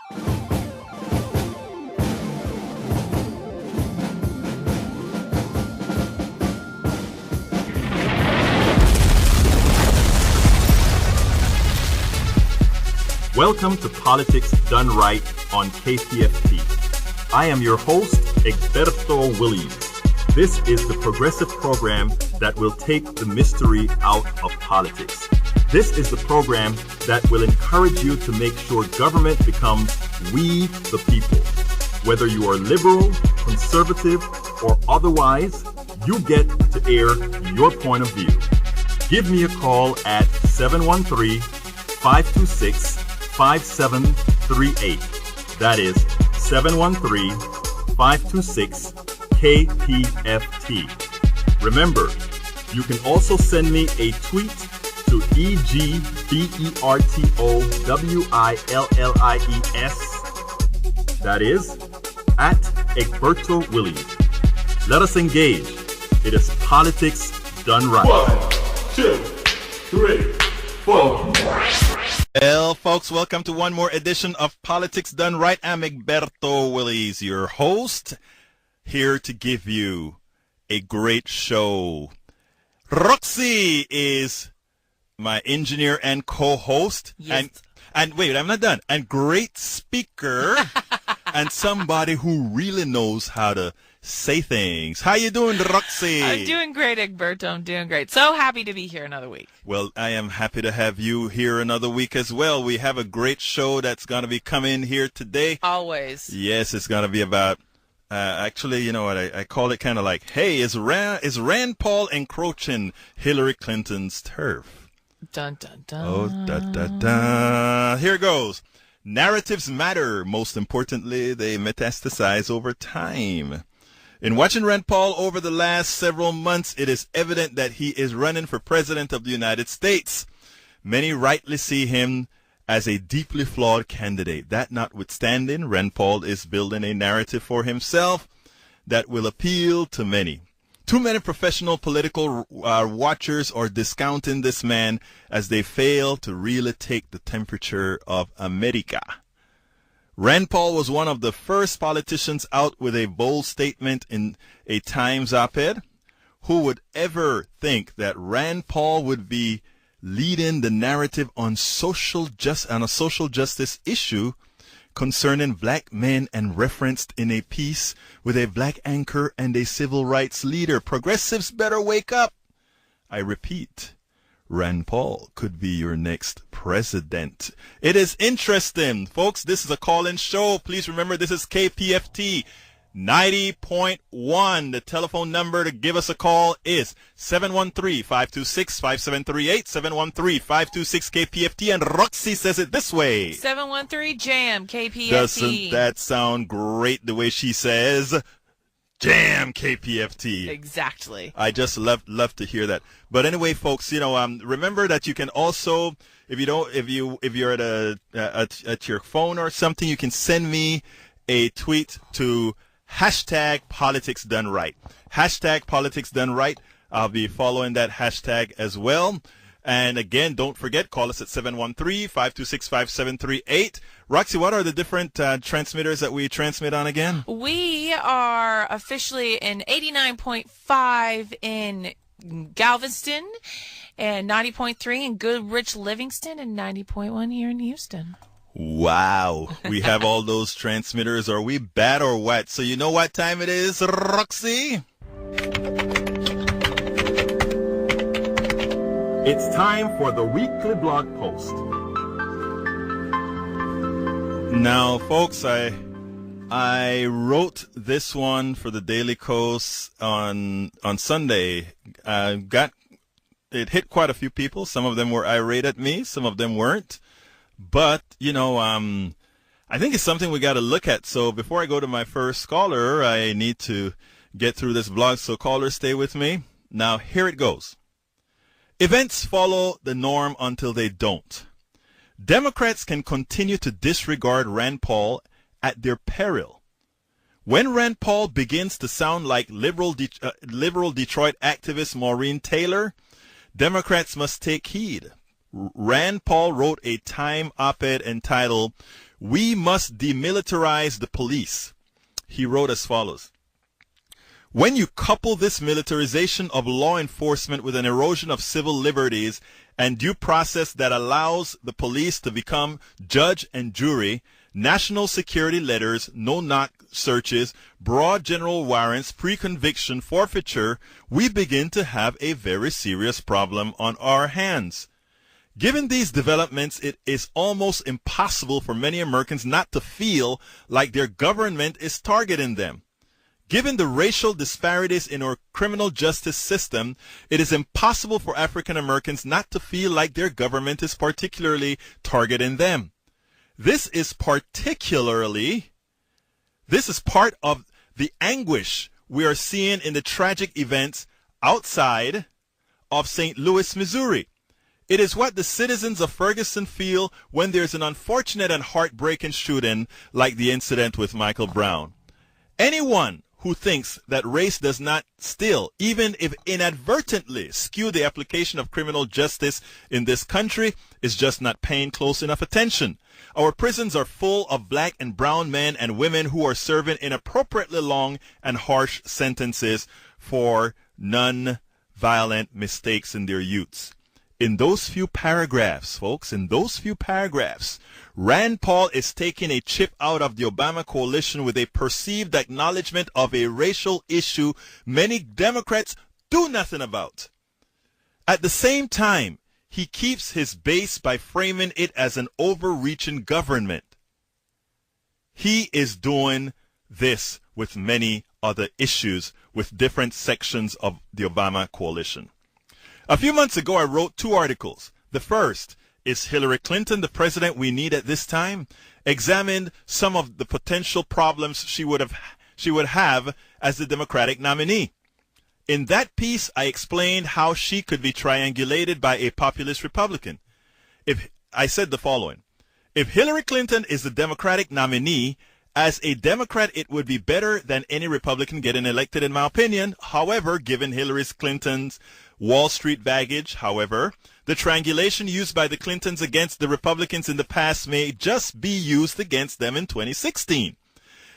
Welcome to Politics Done Right on KPFT. I am your host, Egberto Williams. This is the progressive program that will take the mystery out of politics. This is the program that will encourage you to make sure government becomes we the people. Whether you are liberal, conservative, or otherwise, you get to air your point of view. Give me a call at 713-526-5738. That is 713-526-KPFT. Remember, you can also send me a tweet to EGBERTOWILLIES. That is at Egberto Williams. Let us engage. It is politics done right. 1, 2, 3, 4. Well, folks, welcome to one more edition of Politics Done Right. I'm Egberto Willies, your host, here to give you a great show. Roxy is my engineer and co-host. Yes. And wait, I'm not done. And great speaker and somebody who really knows how to say things. How you doing, Roxy? I'm doing great, Egberto. I'm doing great. So happy to be here another week. Well, I am happy to have you here another week as well. We have a great show that's going to be coming here today. Always. Yes, it's going to be about, actually, you know what, I call it kind of like, hey, is Rand Paul encroaching Hillary Clinton's turf? Dun, dun, dun. Oh, da, da, da. Here goes. Narratives matter. Most importantly, they metastasize over time. In watching Rand Paul over the last several months, it is evident that he is running for president of the United States. Many rightly see him as a deeply flawed candidate. That notwithstanding, Rand Paul is building a narrative for himself that will appeal to many. Too many professional political watchers are discounting this man as they fail to really take the temperature of America. Rand Paul was one of the first politicians out with a bold statement in a Times op-ed. Who would ever think that Rand Paul would be leading the narrative on a social justice issue concerning black men and referenced in a piece with a black anchor and a civil rights leader? Progressives better wake up. I repeat, Rand Paul could be your next president. It is interesting, folks. This is a call-in show. Please remember, this is KPFT 90.1. The telephone number to give us a call is 713-526-5738, 713-526-KPFT, and Roxy says it this way. 713-JAM, KPFT. Doesn't that sound great the way she says? Jam KPFT. Exactly. I just love to hear that. But anyway, folks, you know, remember that you can also, if you're at your phone or something, you can send me a tweet to #PoliticsDoneRight. #PoliticsDoneRight. I'll be following that hashtag as well. And again, don't forget, call us at 713-526-5738. Roxy, what are the different transmitters that we transmit on again? We are officially in 89.5 in Galveston, and 90.3 in Goodrich, Livingston, and 90.1 here in Houston. Wow. We have all those transmitters. Are we bad or what? So you know what time it is, Roxy? It's time for the weekly blog post. Now, folks, I wrote this one for the Daily Kos on Sunday. It hit quite a few people. Some of them were irate at me. Some of them weren't. But, you know, I think it's something we got to look at. So before I go to my first caller, I need to get through this blog. So callers, stay with me. Now, here it goes. Events follow the norm until they don't. Democrats can continue to disregard Rand Paul at their peril. When Rand Paul begins to sound like liberal Detroit activist Maureen Taylor, Democrats must take heed. Rand Paul wrote a Time op-ed entitled We must demilitarize the police. He wrote as follows. When you couple this militarization of law enforcement with an erosion of civil liberties and due process that allows the police to become judge and jury, national security letters, no-knock searches, broad general warrants, pre-conviction, forfeiture, we begin to have a very serious problem on our hands. Given these developments, it is almost impossible for many Americans not to feel like their government is targeting them. Given the racial disparities in our criminal justice system, it is impossible for African Americans not to feel like their government is particularly targeting them. This is part of the anguish we are seeing in the tragic events outside of St. Louis, Missouri. It is what the citizens of Ferguson feel when there's an unfortunate and heartbreaking shooting like the incident with Michael Brown. Anyone who thinks that race does not still, even if inadvertently, skew the application of criminal justice in this country is just not paying close enough attention. Our prisons are full of black and brown men and women who are serving inappropriately long and harsh sentences for non-violent mistakes in their youths. In those few paragraphs, folks, Rand Paul is taking a chip out of the Obama coalition with a perceived acknowledgement of a racial issue many Democrats do nothing about. At the same time, he keeps his base by framing it as an overreaching government. He is doing this with many other issues with different sections of the Obama coalition. A few months ago, I wrote 2 articles. The first, is Hillary Clinton the president we need at this time? Examined some of the potential problems she would have as the Democratic nominee. In that piece, I explained how she could be triangulated by a populist Republican. I said the following. If Hillary Clinton is the Democratic nominee, as a Democrat, it would be better than any Republican getting elected, in my opinion. However, given Hillary Clinton's Wall Street baggage, the triangulation used by the Clintons against the Republicans in the past may just be used against them in 2016.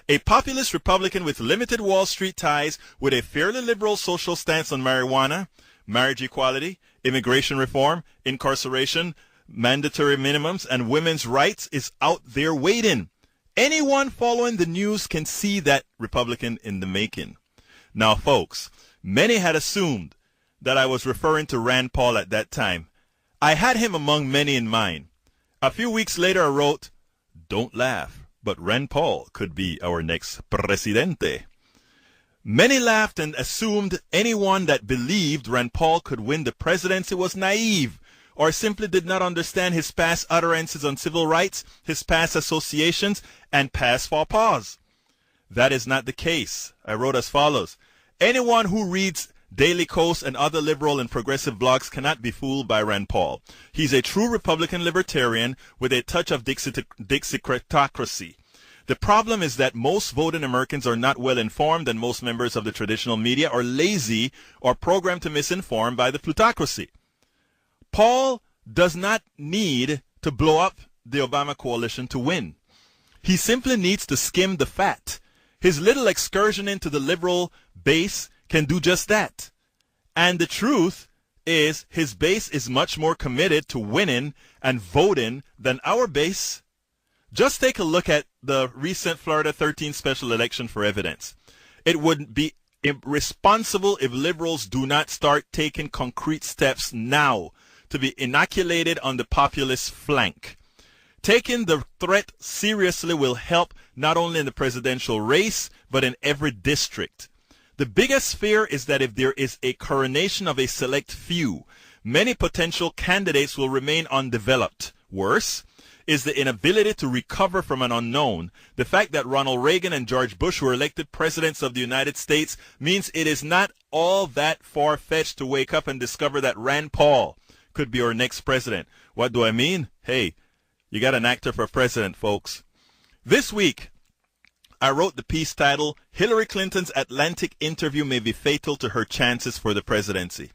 A populist Republican with limited Wall Street ties, with a fairly liberal social stance on marijuana, marriage equality, immigration reform, incarceration, mandatory minimums, and women's rights is out there waiting. Anyone following the news can see that Republican in the making. Now, folks, many had assumed that I was referring to Rand Paul at that time. I had him among many in mind. A few weeks later, I wrote, "Don't laugh, but Rand Paul could be our next presidente." Many laughed and assumed anyone that believed Rand Paul could win the presidency was naive, or simply did not understand his past utterances on civil rights, his past associations, and past faux pas. That is not the case. I wrote as follows. Anyone who reads Daily Kos and other liberal and progressive blogs cannot be fooled by Rand Paul. He's a true Republican libertarian with a touch of Dixiecratocracy. The problem is that most voting Americans are not well informed, and most members of the traditional media are lazy or programmed to misinform by the plutocracy. Paul does not need to blow up the Obama coalition to win. He simply needs to skim the fat. His little excursion into the liberal base can do just that. And the truth is his base is much more committed to winning and voting than our base. Just take a look at the recent Florida 13 special election for evidence. It would be irresponsible if liberals do not start taking concrete steps now to be inoculated on the populist flank. Taking the threat seriously will help not only in the presidential race, but in every district. The biggest fear is that if there is a coronation of a select few, many potential candidates will remain undeveloped. Worse is the inability to recover from an unknown. The fact that Ronald Reagan and George Bush were elected presidents of the United States means it is not all that far-fetched to wake up and discover that Rand Paul could be our next president. What do I mean? Hey, you got an actor for president, folks. This week, I wrote the piece titled, Hillary Clinton's Atlantic Interview May Be Fatal to Her Chances for the Presidency.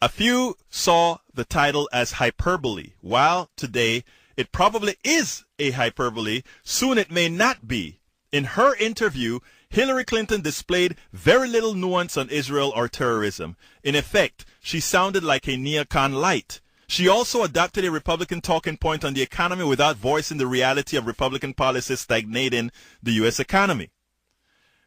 A few saw the title as hyperbole, while today It probably is a hyperbole. Soon it may not be. In her interview, Hillary Clinton displayed very little nuance on Israel or terrorism. In effect, she sounded like a neocon light. She also adopted a Republican talking point on the economy without voicing the reality of Republican policies stagnating the U.S. economy.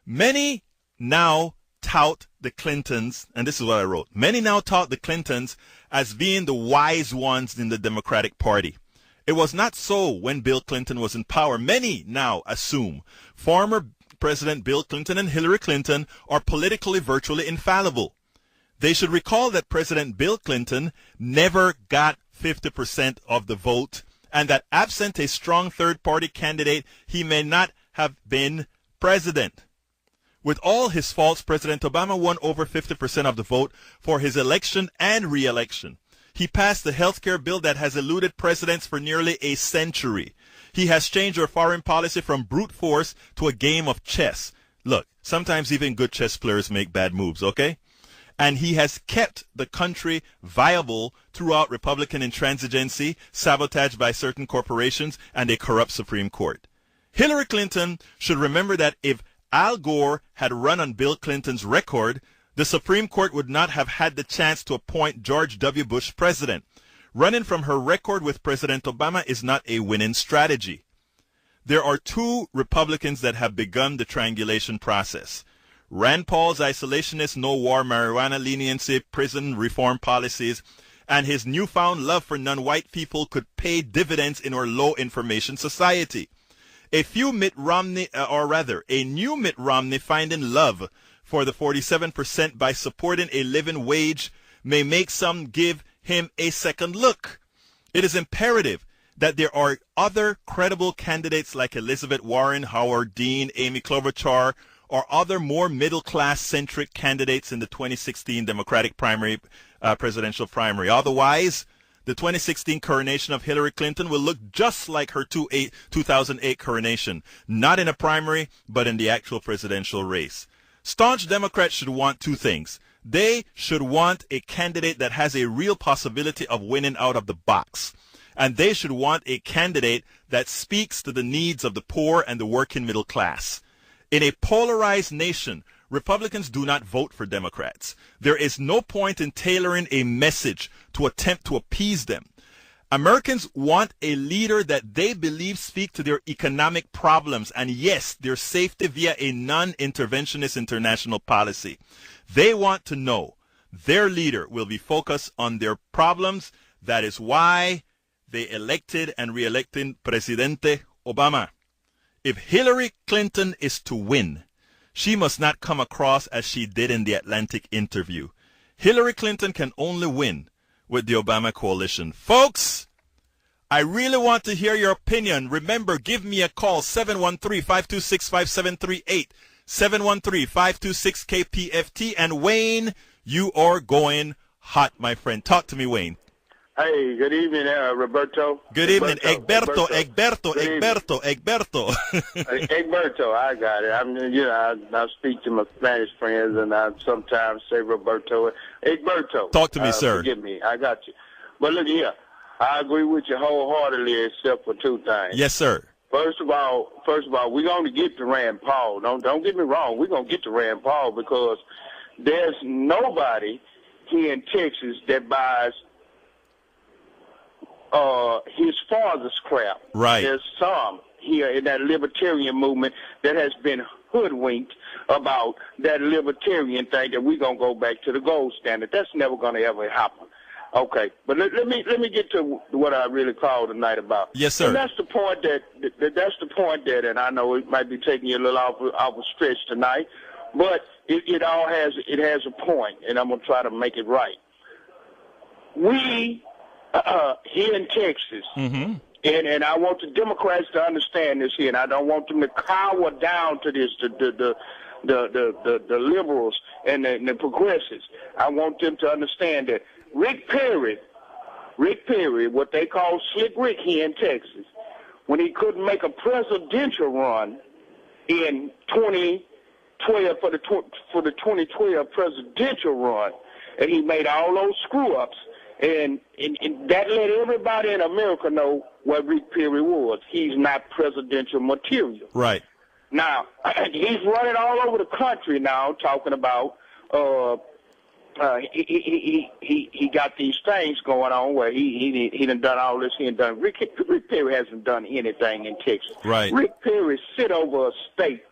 Many now tout the Clintons, and this is what I wrote, many now tout the Clintons as being the wise ones in the Democratic Party. It was not so when Bill Clinton was in power. Many now assume former President Bill Clinton and Hillary Clinton are politically virtually infallible. They should recall that President Bill Clinton never got 50% of the vote, and that absent a strong third-party candidate, he may not have been president. With all his faults, President Obama won over 50% of the vote for his election and re-election. He passed the health care bill that has eluded presidents for nearly a century. He has changed our foreign policy from brute force to a game of chess. Look, sometimes even good chess players make bad moves, okay? And he has kept the country viable throughout Republican intransigency, sabotage by certain corporations, and a corrupt Supreme Court. Hillary Clinton should remember that if Al Gore had run on Bill Clinton's record, the Supreme Court would not have had the chance to appoint George W. Bush president. Running from her record with President Obama is not a winning strategy. There are two Republicans that have begun the triangulation process. Rand Paul's isolationist no-war marijuana leniency prison reform policies and his newfound love for non-white people could pay dividends in our low-information society. A new Mitt Romney finding love for the 47% by supporting a living wage may make some give him a second look. It is imperative that there are other credible candidates like Elizabeth Warren, Howard Dean, Amy Klobuchar, or other more middle-class centric candidates in the 2016 Democratic presidential primary. Otherwise, the 2016 coronation of Hillary Clinton will look just like her 2008 coronation, not in a primary, but in the actual presidential race. Staunch Democrats should want two things. They should want a candidate that has a real possibility of winning out of the box. And they should want a candidate that speaks to the needs of the poor and the working middle class. In a polarized nation, Republicans do not vote for Democrats. There is no point in tailoring a message to attempt to appease them. Americans want a leader that they believe speaks to their economic problems and, yes, their safety via a non-interventionist international policy. They want to know their leader will be focused on their problems. That is why they elected and re-elected Presidente Obama. If Hillary Clinton is to win, she must not come across as she did in the Atlantic interview. Hillary Clinton can only win with the Obama coalition. Folks, I really want to hear your opinion. Remember, give me a call, 713-526-5738, 713-526-KPFT. And Wayne, you are going hot, my friend. Talk to me, Wayne. Hey, good evening, Roberto. Good evening, Egberto. Egberto, I got it. I speak to my Spanish friends, and I sometimes say Roberto. Egberto. Talk to me, sir. Forgive me. I got you. But look here, I agree with you wholeheartedly, except for two things. Yes, sir. First of all, we're going to get to Rand Paul. Don't get me wrong. We're going to get to Rand Paul because there's nobody here in Texas that buys his father's crap. Right. There's some here in that libertarian movement that has been hoodwinked about that libertarian thing that we're going to go back to the gold standard. That's never going to ever happen. Okay, but let me get to what I really called tonight about. Yes, sir. And that's the point that, and I know it might be taking you a little off a stretch tonight, but it has a point, and I'm gonna try to make it right. We here in Texas, mm-hmm. and I want the Democrats to understand this here, and I don't want them to cower down to this, the liberals and the progressives. I want them to understand that Rick Perry, what they call Slick Rick here in Texas, when he couldn't make a presidential run in 2012 for the 2012 presidential run, and he made all those screw-ups, And that let everybody in America know what Rick Perry was. He's not presidential material. Right. Now, he's running all over the country now talking about he got these things going on where he done all this, he ain't done. Rick Perry hasn't done anything in Texas. Right. Rick Perry sit over a state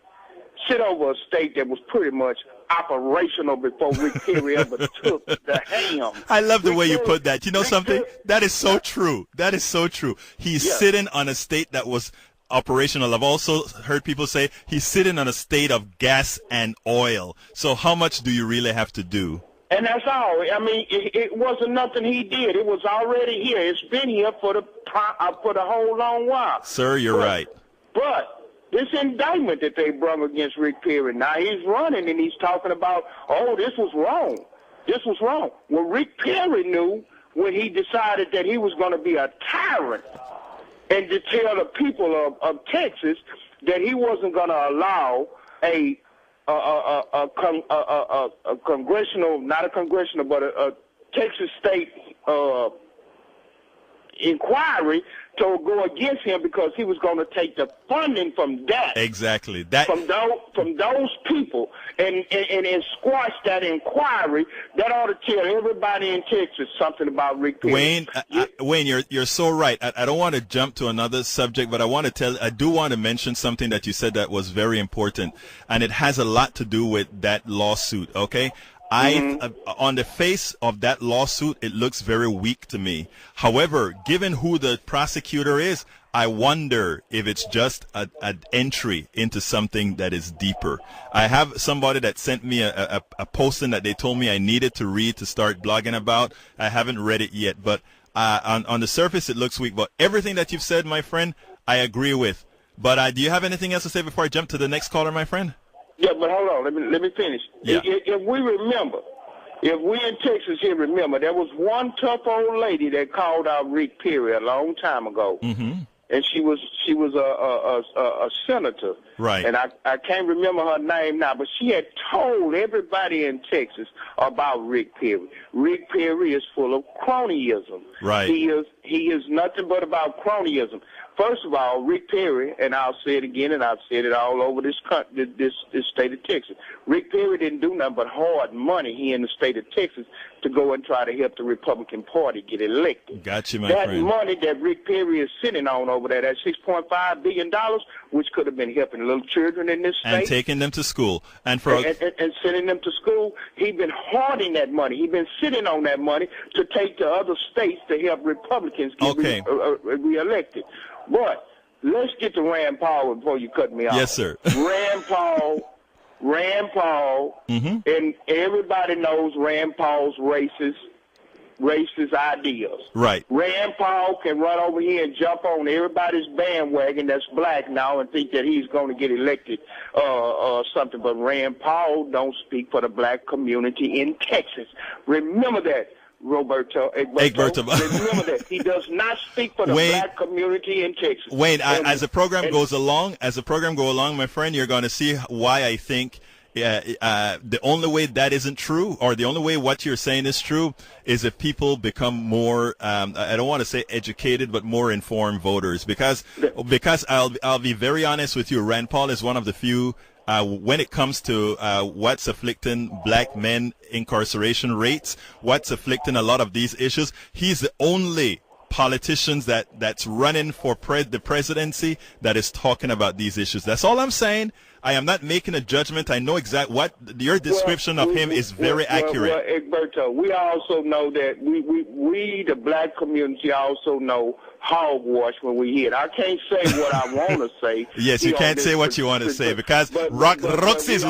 that was pretty much operational before Rick Perry ever took the helm. I love the Rick way you Perry- put that. You know Rick something? Perry- That is so true. That is so true. He's Yeah. sitting on a state that was operational. I've also heard people say he's sitting on a state of gas and oil. So how much do you really have to do? And that's all. I mean, it wasn't nothing he did. It was already here. It's been here for the whole long while. Sir, you're right. But this indictment that they brought against Rick Perry, now he's running and he's talking about, oh, this was wrong. This was wrong. Well, Rick Perry knew when he decided that he was going to be a tyrant and to tell the people of Texas that he wasn't going to allow a congressional, not a congressional, but a Texas state inquiry to go against him because he was going to take the funding from that. Exactly. From those people and squash that inquiry. That ought to tell everybody in Texas something about Rick Perry. Wayne, Wayne, you're so right. I don't want to jump to another subject, but I do want to mention something that you said that was very important, and it has a lot to do with that lawsuit. Okay. On the face of that lawsuit, it looks very weak to me. However, given who the prosecutor is, I wonder if it's just an entry into something that is deeper. I have somebody that sent me a posting that they told me I needed to read to start blogging about. I haven't read it yet, but on the surface, it looks weak. But everything that you've said, my friend, I agree with. But do you have anything else to say before I jump to the next caller, my friend? Yeah, but hold on. Let me finish. Yeah. If we in Texas here remember, there was one tough old lady that called out Rick Perry a long time ago. Mm-hmm. And she was a senator. Right. And I can't remember her name now, but she had told everybody in Texas about Rick Perry. Rick Perry is full of cronyism. Right. He is nothing but about cronyism. First of all, Rick Perry, and I'll say it again, and I've said it all over this state of Texas. Rick Perry didn't do nothing but hoard money here in the state of Texas to go and try to help the Republican Party get elected. Gotcha, my that friend. money that Rick Perry is sitting on over there, that $6.5 billion, which could have been helping little children in this state. And taking them to school. And sending them to school. He's been hoarding that money. He's been sitting on that money to take to other states to help Republicans get reelected. But let's get to Rand Paul before you cut me off. Yes, sir. Rand Paul, and everybody knows Rand Paul's racist ideas. Right. Rand Paul can run over here and jump on everybody's bandwagon that's black now and think that he's going to get elected or something. But Rand Paul don't speak for the black community in Texas. Remember that. Egberto. Remember that he does not speak for the black community in Texas. Wayne, as the program goes along, my friend, you're going to see why I think the only way that isn't true, or the only way what you're saying is true, is if people become more, I don't want to say educated, but more informed voters. Because I'll be very honest with you, Rand Paul is one of the few. When it comes to what's afflicting black men incarceration rates, what's afflicting a lot of these issues, he's the only politician that's running for the presidency that is talking about these issues. That's all I'm saying. I am not making a judgment. I know exactly what your description of him is very accurate. Well, Egberto, we also know that we the black community also know hogwash when we hear it. I can't say what I want to say. Yes, you can't say what you want to say because Roxy is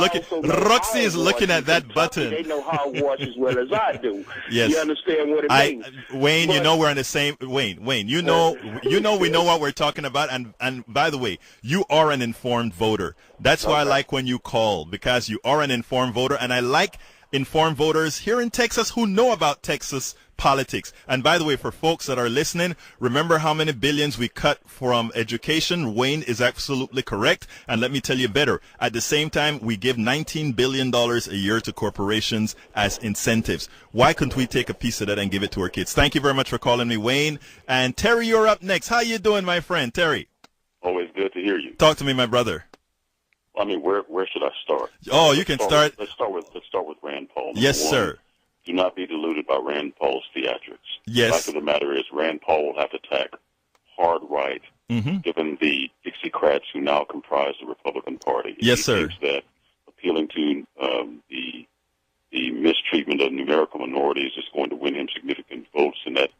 looking at that button. They know hogwash as well as I do. Yes. You understand what it means? Wayne, you know we're on the same. Wayne, you know we know what we're talking about. And by the way, you are an informed voter. That's why I like when you call, because you are an informed voter, and I like informed voters here in Texas who know about Texas politics. And by the way, for folks that are listening, remember how many billions we cut from education. Wayne is absolutely correct. And let me tell you better. At the same time, we give $19 billion a year to corporations as incentives. Why couldn't we take a piece of that and give it to our kids? Thank you very much for calling me, Wayne. And Terry, you're up next. How you doing, my friend? Terry. Always good to hear you. Talk to me, my brother. I mean, where should I start? Oh, you can start. Let's start with Rand Paul. Yes, sir. Do not be deluded by Rand Paul's theatrics. Yes. The fact of the matter is, Rand Paul will have to tack hard right, Mm-hmm. given the Dixiecrats who now comprise the Republican Party. Yes, he sir. thinks that appealing to the mistreatment of numerical minorities is going to win him significant votes in that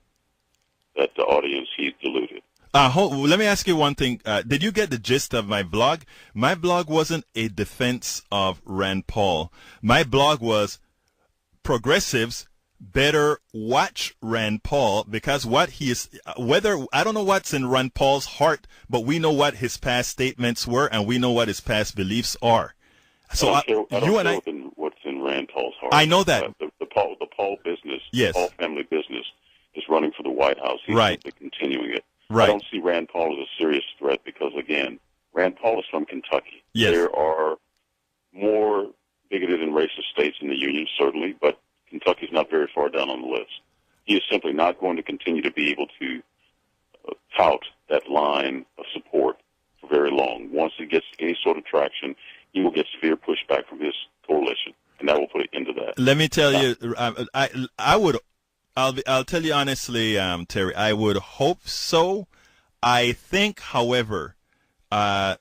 the audience. He's deluded. Let me ask you one thing. Did you get the gist of my blog? My blog wasn't a defense of Rand Paul. My blog was progressives better watch Rand Paul, because what he is, I don't know what's in Rand Paul's heart, but we know what his past statements were, and we know what his past beliefs are. So I don't care what's in Rand Paul's heart. I know that. The Paul business, yes. the Paul family business is running for the White House. He's right. simply continuing it. Right. I don't see Rand Paul as a serious threat because, again, Rand Paul is from Kentucky. Yes. There are more bigoted and racist states in the Union, certainly, but Kentucky's not very far down on the list. He is simply not going to continue to be able to tout that line of support for very long. Once it gets any sort of traction, he will get severe pushback from his coalition, and that will put an end to that. Let me tell you, I'll tell you honestly, Terry, I would hope so. I think, however, I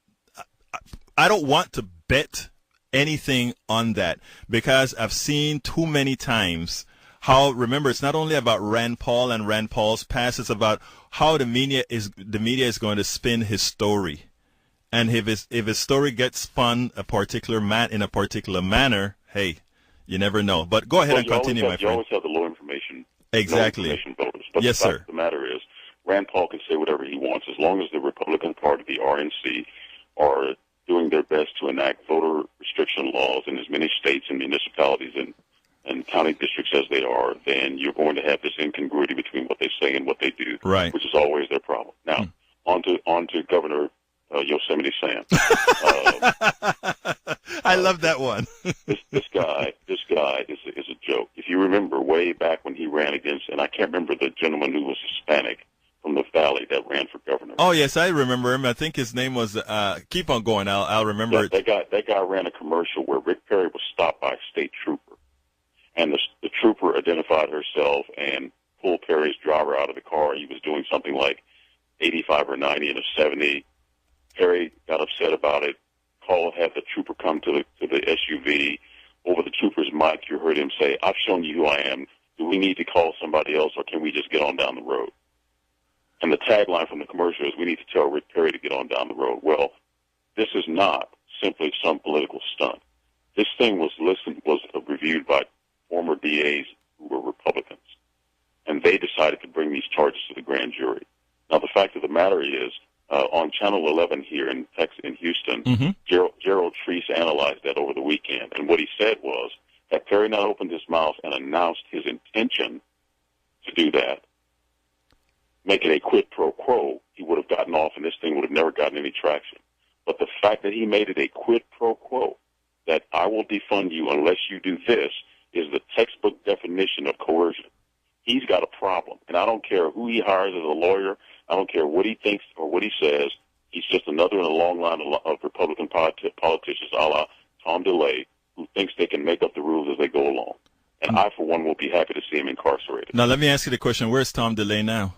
don't want to bet anything on that, because I've seen too many times how, remember, it's not only about Rand Paul and Rand Paul's past, it's about how the media is going to spin his story. And if his story gets spun in a particular manner, hey, you never know. But go ahead and continue, my friend. You always have the low information. Exactly. Low information voters. But yes, the fact sir. of the matter is, Rand Paul can say whatever he wants as long as the Republican Party, the RNC, are doing their best to enact voter restriction laws in as many states and municipalities and county districts as they are. Then you're going to have this incongruity between what they say and what they do, right? Which is always their problem. Now, on to Governor Yosemite Sam. I love that one. this guy is a joke. If you remember way back when he ran against, and I can't remember the gentleman who was Hispanic from the Valley that ran for governor. Oh yes, I remember him. I think his name was. Keep on going. I'll remember it. That guy ran a commercial where Rick Perry was stopped by a state trooper, and the trooper identified herself and pulled Perry's driver out of the car. He was doing something like 85 or 90 in a 70. Perry got upset about it. Had the trooper come to the SUV. Over the trooper's mic, you heard him say, "I've shown you who I am. Do we need to call somebody else, or can we just get on down the road?" And the tagline from the commercial is, "We need to tell Rick Perry to get on down the road." Well, this is not simply some political stunt. This thing was reviewed by former DAs who were Republicans, and they decided to bring these charges to the grand jury. Now, the fact of the matter is, on Channel 11 here in Houston, mm-hmm. Gerald Treese analyzed that over the weekend, and what he said was that Perry not opened his mouth and announced his intention to do that, make it a quid pro quo, he would have gotten off and this thing would have never gotten any traction. But the fact that he made it a quid pro quo, that I will defund you unless you do this, is the textbook definition of coercion. He's got a problem, and I don't care who he hires as a lawyer. I don't care what he thinks or what he says. He's just another in a long line of Republican politicians, a la Tom DeLay, who thinks they can make up the rules as they go along. And I, for one, will be happy to see him incarcerated. Now, let me ask you the question. Where's Tom DeLay now?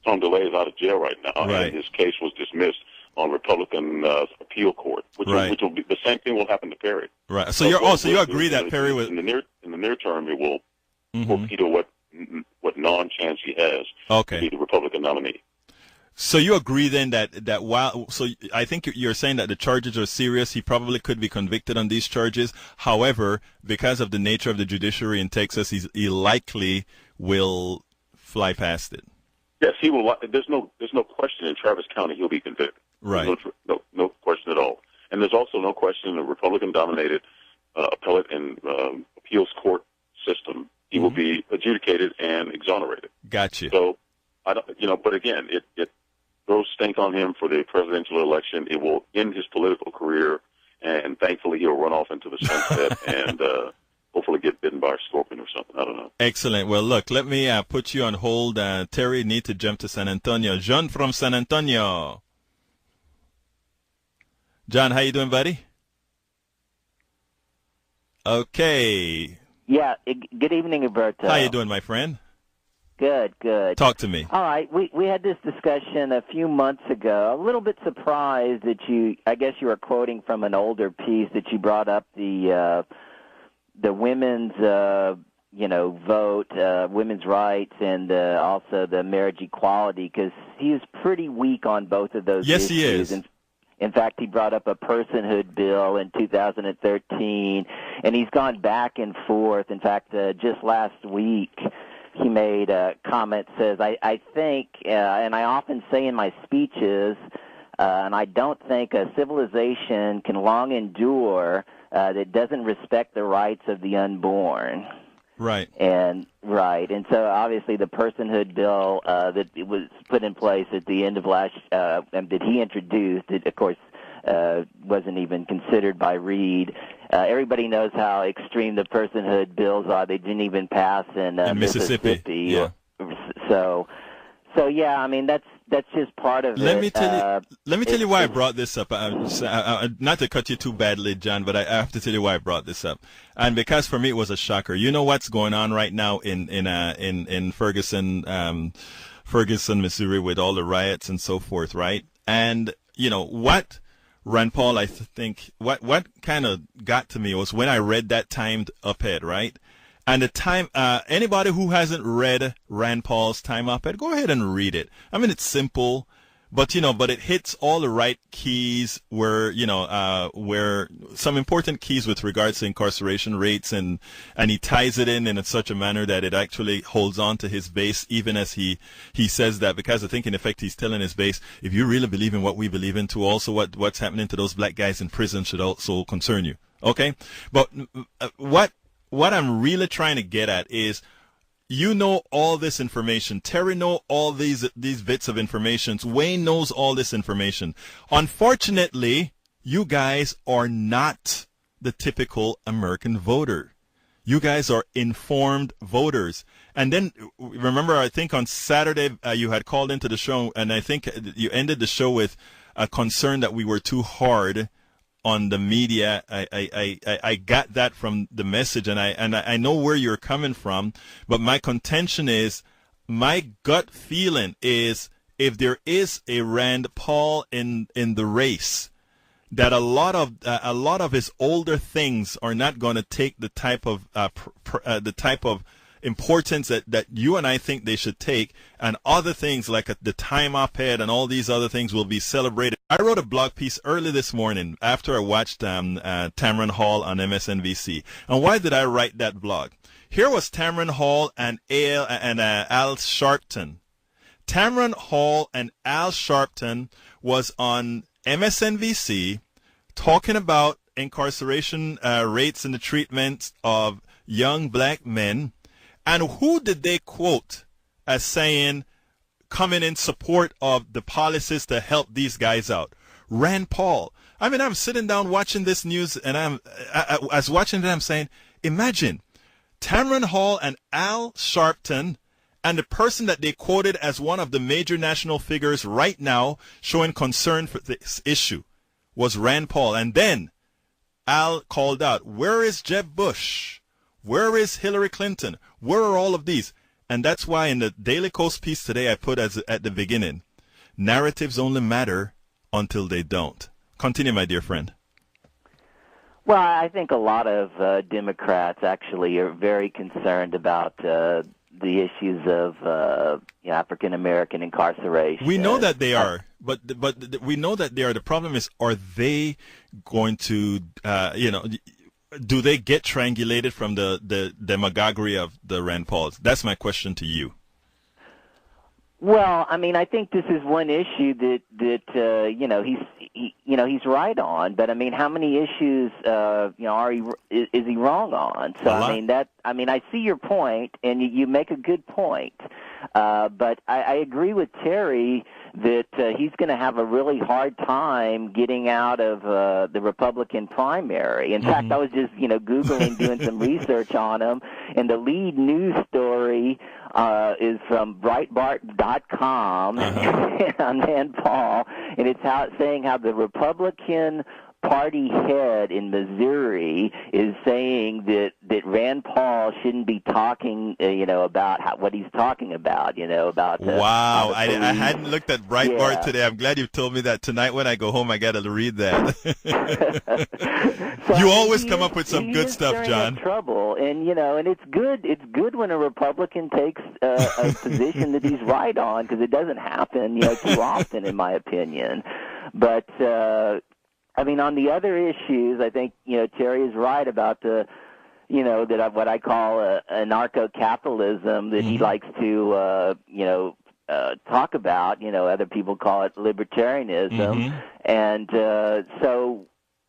Tom DeLay is out of jail right now, right. And his case was dismissed on Republican appeal court, which will be the same thing will happen to Perry. Right. So you agree that Perry was in the near term it will mm-hmm. torpedo what non-chance he has to be the Republican nominee. So you agree then that while I think you're saying that the charges are serious, he probably could be convicted on these charges. However, because of the nature of the judiciary in Texas, he likely will fly past it. Yes, he will. There's no question in Travis County he'll be convicted. Right. No question at all. And there's also no question in the Republican-dominated appellate and appeals court system he will be adjudicated and exonerated. Gotcha. So, I don't, but again, it throws stink on him for the presidential election. It will end his political career, and thankfully he'll run off into the sunset and hopefully get bitten by a scorpion or something. I don't know. Excellent. Well, look, let me put you on hold. Terry, need to jump to San Antonio. John from San Antonio. John, how you doing, buddy? Okay. Yeah, good evening, Roberto. How you doing, my friend? Good. Talk to me. All right, we had this discussion a few months ago. A little bit surprised that I guess you were quoting from an older piece that you brought up the women's, vote, women's rights, and also the marriage equality, because he is pretty weak on both of those issues. Yes, he is. In fact, he brought up a personhood bill in 2013, and he's gone back and forth. In fact, just last week, he made a comment, says, I think, and I often say in my speeches, and I don't think a civilization can long endure that doesn't respect the rights of the unborn. Right. And so obviously the personhood bill that it was put in place at the end of and that he introduced, it, of course, wasn't even considered by Reed. Everybody knows how extreme the personhood bills are. They didn't even pass in Mississippi. Yeah. So yeah, I mean that's just part of Let it. me tell you why I brought this up. Not to cut you too badly, John, but I have to tell you why I brought this up. And because for me it was a shocker. You know what's going on right now in Ferguson, Missouri, with all the riots and so forth, right? And you know what, Rand Paul, I think what kind of got to me was when I read that timed op-ed, right? And the time, anybody who hasn't read Rand Paul's time op-ed, go ahead and read it. I mean, it's simple, but it hits all the right keys where some important keys with regards to incarceration rates, and he ties it in such a manner that it actually holds on to his base, even as he says that, because I think in effect he's telling his base, if you really believe in what we believe in too, also what's happening to those black guys in prison should also concern you. Okay? But what I'm really trying to get at is, all this information. Terry knows all these bits of information. Wayne knows all this information. Unfortunately, you guys are not the typical American voter. You guys are informed voters. And then, remember, I think on Saturday you had called into the show, and I think you ended the show with a concern that we were too hard on the media. I got that from the message, and I know where you're coming from, but my contention is, my gut feeling is, if there is a Rand Paul in the race, that a lot of his older things are not going to take the type of importance that you and I think they should take, and other things like the time op-ed and all these other things will be celebrated. I wrote a blog piece early this morning after I watched Tamron Hall on MSNBC. And why did I write that blog? Here was Tamron Hall and Al Sharpton. Tamron Hall and Al Sharpton was on MSNBC talking about incarceration rates and the treatment of young black men. And who did they quote as saying, coming in support of the policies to help these guys out? Rand Paul. I mean, I'm sitting down watching this news, and I was watching it, I'm saying, imagine Tamron Hall and Al Sharpton, and the person that they quoted as one of the major national figures right now showing concern for this issue was Rand Paul. And then Al called out, where is Jeb Bush? Where is Hillary Clinton? Where are all of these? And that's why in the Daily Kos piece today I put at the beginning, narratives only matter until they don't. Continue, my dear friend. Well, I think a lot of Democrats actually are very concerned about the issues of African American incarceration. We know that they are, but we know that they are. The problem is, are they going to, do they get triangulated from the demagoguery of the Rand Pauls? That's my question to you. Well, I mean, I think this is one issue that he's right on. But I mean, how many issues is he wrong on? So I mean, I see your point, and you make a good point. But I agree with Terry that he's going to have a really hard time getting out of the Republican primary. In fact, I was just Googling, doing some research on him, and the lead news story is from Breitbart.com on Rand Paul, and it's saying how the Republican Party head in Missouri is saying that Rand Paul shouldn't be talking, about what he's talking about, about. Wow, I hadn't looked at Breitbart today. I'm glad you told me that. Tonight when I go home, I got to read that. So, you always come up with some good stuff, John. Trouble, and and it's good. It's good when a Republican takes a position that he's right on, because it doesn't happen, too often, in my opinion. But I mean, on the other issues, I think Terry is right about that what I call anarcho-capitalism that he likes to talk about. Other people call it libertarianism, and so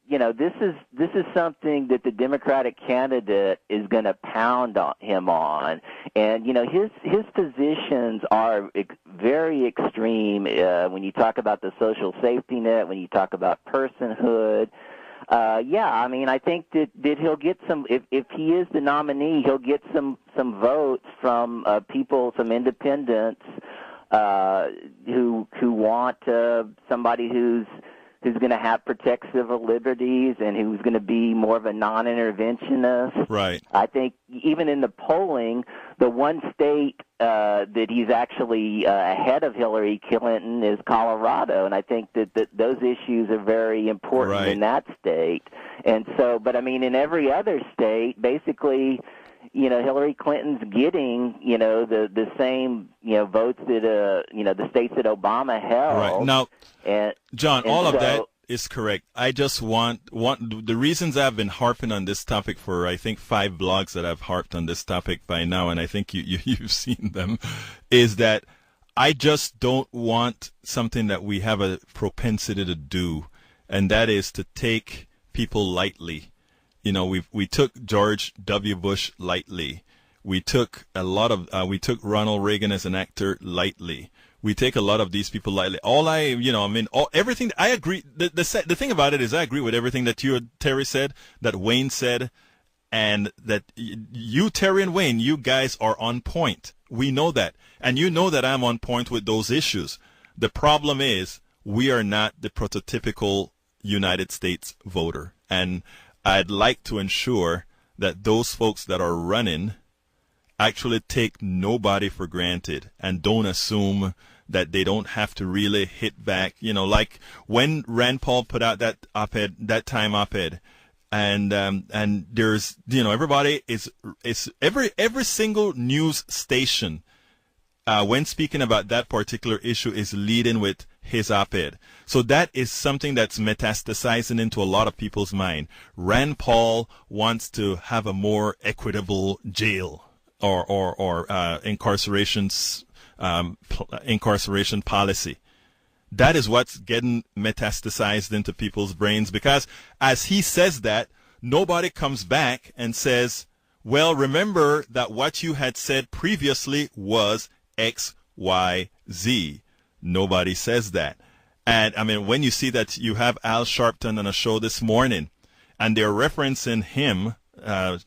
this is something that the Democratic candidate is going to pound on him on, and his positions are very extreme when you talk about the social safety net, when you talk about personhood. I mean, I think that he'll get some. If he is the nominee, he'll get some votes from people, some independents who want somebody who's going to protect civil liberties and who's going to be more of a non-interventionist. Right. I think even in the polling, the one state that he's actually ahead of Hillary Clinton is Colorado, and I think that those issues are very important in that state. And so, but I mean, in every other state, basically, Hillary Clinton's getting, the same, votes that, the states that Obama held. Right. Now, John, all of that is correct. I just want the reasons I've been harping on this topic for, I think, 5 blogs that I've harped on this topic by now, and I think you've seen them, is that I just don't want something that we have a propensity to do, and that is to take people lightly. You know, we took George W. Bush lightly. We took a lot of we took Ronald Reagan as an actor lightly. We take a lot of these people lightly. Everything. I agree. The thing about it is, I agree with everything that you, Terry, said, that Wayne said, and that you, Terry and Wayne, you guys are on point. We know that, and you know that I'm on point with those issues. The problem is, we are not the prototypical United States voter, and I'd like to ensure that those folks that are running actually take nobody for granted and don't assume that they don't have to really hit back. You know, like when Rand Paul put out that op-ed, and there's, everybody is every single news station when speaking about that particular issue is leading with his op-ed. So that is something that's metastasizing into a lot of people's mind. Rand Paul wants to have a more equitable jail or incarceration policy. That is what's getting metastasized into people's brains, because as he says that, nobody comes back and says, well, remember that what you had said previously was X, Y, Z. Nobody says that. And I mean, when you see that you have Al Sharpton on a show this morning and they're referencing him,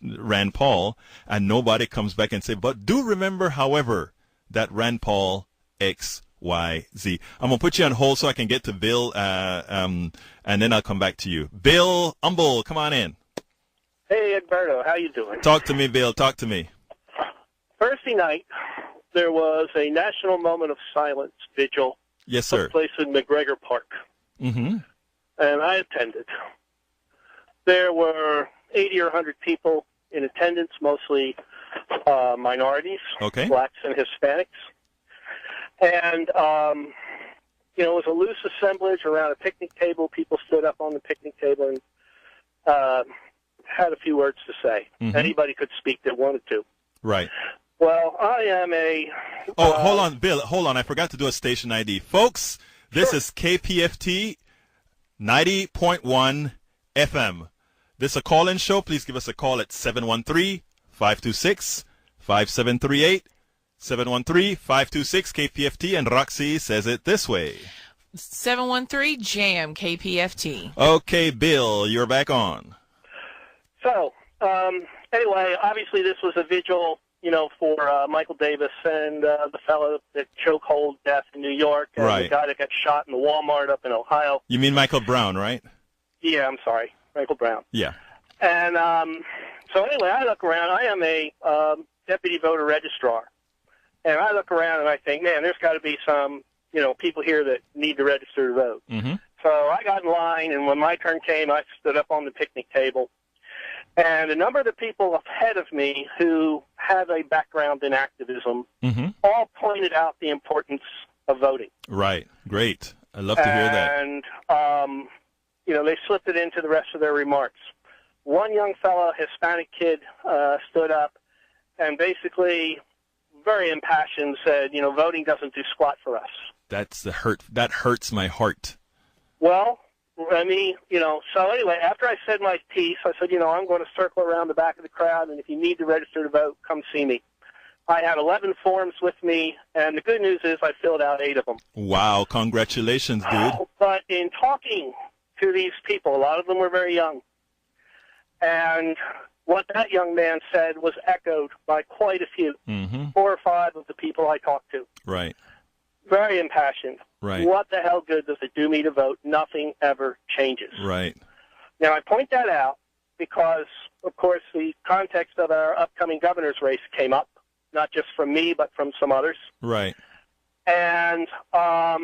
Rand Paul, and nobody comes back and say, but do remember, however, that Rand Paul X, Y, Z. I'm going to put you on hold so I can get to Bill, and then I'll come back to you. Bill Humble, come on in. Hey, Edberto, how you doing? Talk to me, Bill. Talk to me. Thursday night, there was a national moment of silence vigil. Yes, sir. Took place in McGregor Park. Mm-hmm. And I attended. There were 80 or 100 people in attendance, mostly minorities, okay, blacks and Hispanics. And, it was a loose assemblage around a picnic table. People stood up on the picnic table and had a few words to say. Mm-hmm. Anybody could speak that wanted to. Right. Well, I am a... Oh, hold on, Bill. Hold on. I forgot to do a station ID. Folks, this is KPFT 90.1 FM. This is a call-in show. Please give us a call at 713-526-5738. 713-526 KPFT, and Roxy says it this way. 713 KPFT. Okay, Bill, you're back on. So, anyway, obviously this was a vigil, for Michael Davis and the fellow that chokehold death in New York, and Right. the guy that got shot in the Walmart up in Ohio. You mean Michael Brown, right? Yeah, I'm sorry, Michael Brown. Yeah. And so anyway, I look around. I am a deputy voter registrar, and I look around and I think, man, there's got to be some, people here that need to register to vote. Mm-hmm. So I got in line, and when my turn came, I stood up on the picnic table. And a number of the people ahead of me who have a background in activism all pointed out the importance of voting. Right. Great. I'd love to hear that. And, they slipped it into the rest of their remarks. One young fellow, Hispanic kid, stood up and basically very impassioned said, voting doesn't do squat for us. That's the hurt. That hurts my heart. Well, so anyway, after I said my piece, I said, I'm going to circle around the back of the crowd, and if you need to register to vote, come see me. I had 11 forms with me, and the good news is I filled out 8 of them. Wow, congratulations, dude. But in talking to these people, a lot of them were very young, and what that young man said was echoed by quite a few, 4 or 5 of the people I talked to. Right. Very impassioned. Right. What the hell good does it do me to vote? Nothing ever changes. Right. Now, I point that out because, of course, the context of our upcoming governor's race came up, not just from me, but from some others. Right. And, of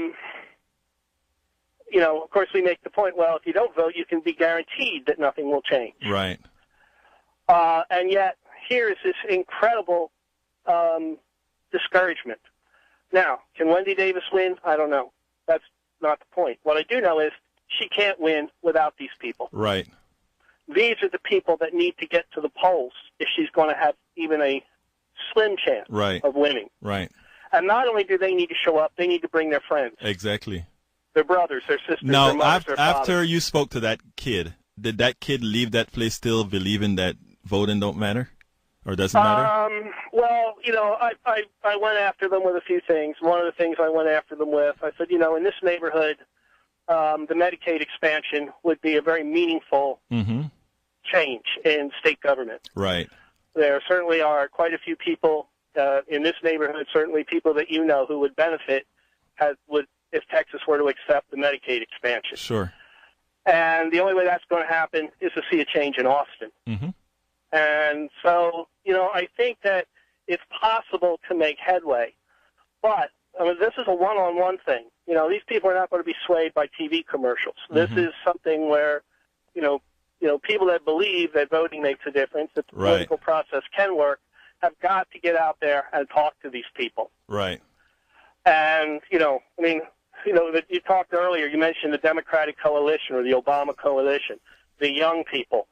course, we make the point, well, if you don't vote, you can be guaranteed that nothing will change. Right. And yet, here is this incredible discouragement. Now, can Wendy Davis win? I don't know. That's not the point. What I do know is she can't win without these people. Right. These are the people that need to get to the polls if she's going to have even a slim chance of winning. Right. And not only do they need to show up, they need to bring their friends. Exactly. Their brothers, their sisters, now, their mothers, their fathers. after you spoke to that kid, did that kid leave that place still believing that voting don't matter? Or doesn't matter? Well, I went after them with a few things. One of the things I went after them with, I said, in this neighborhood, the Medicaid expansion would be a very meaningful change in state government. Right. There certainly are quite a few people in this neighborhood, certainly people that you know who would benefit if Texas were to accept the Medicaid expansion. Sure. And the only way that's going to happen is to see a change in Austin. Mm-hmm. And so, I think that it's possible to make headway. But, this is a one-on-one thing. These people are not going to be swayed by TV commercials. This is something where, people that believe that voting makes a difference, that the political process can work, have got to get out there and talk to these people. Right. And, that you talked earlier, you mentioned the Democratic coalition or the Obama coalition, the young people.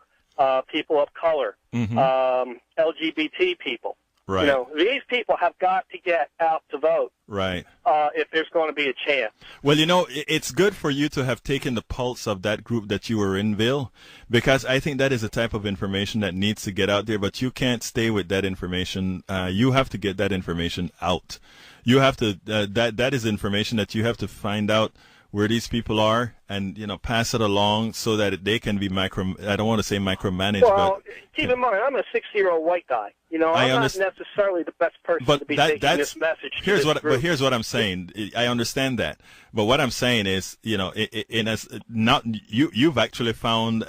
People of color, LGBT people. Right. These people have got to get out to vote. Right. If there's going to be a chance. Well, it's good for you to have taken the pulse of that group that you were in, Bill, because I think that is a type of information that needs to get out there, but you can't stay with that information. You have to get that information out. You have to, that is information that you have to find out where these people are and, pass it along so that they can be I don't want to say micromanaged, well, but keep in mind, I'm a 60-year-old white guy. I'm not necessarily the best person to be taking this message. Here's what I'm saying. I understand that, but what I'm saying is, you've actually found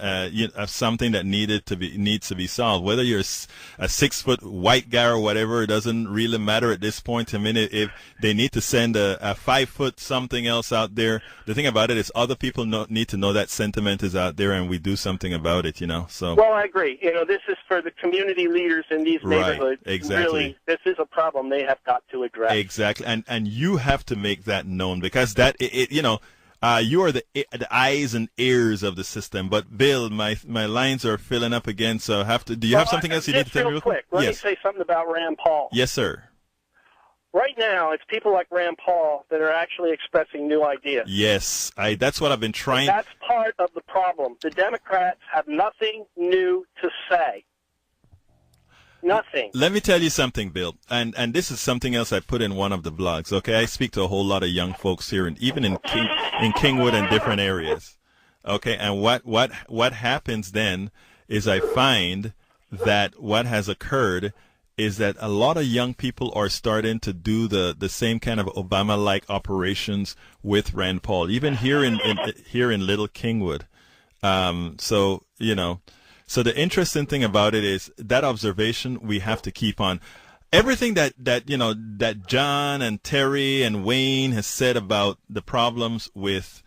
something that needs to be solved. Whether you're a 6-foot white guy or whatever, it doesn't really matter at this point. I mean, if they need to send a 5-foot something else out there, the thing about it is other people need to know that sentiment is out there and we do something about it. So. Well, I agree. This is for the community leaders in these neighborhoods. Exactly. Really, this is a problem they have got to address. Exactly, and you have to make that known because that You are the eyes and ears of the system. But Bill, my lines are filling up again, so I have to. Do you have something else you need to tell me real quick? Let me say something about Rand Paul. Yes, sir. Right now, it's people like Rand Paul that are actually expressing new ideas. Yes, that's what I've been trying. That's part of the problem. The Democrats have nothing new to say. Nothing. Let me tell you something, Bill, and this is something else I put in one of the blogs. Okay, I speak to a whole lot of young folks here, and even in Kingwood and different areas. Okay, and what happens then is I find that what has occurred is that a lot of young people are starting to do the same kind of Obama-like operations with Rand Paul, even here in Little Kingwood. So the interesting thing about it is that observation we have to keep on. Everything that John and Terry and Wayne has said about the problems with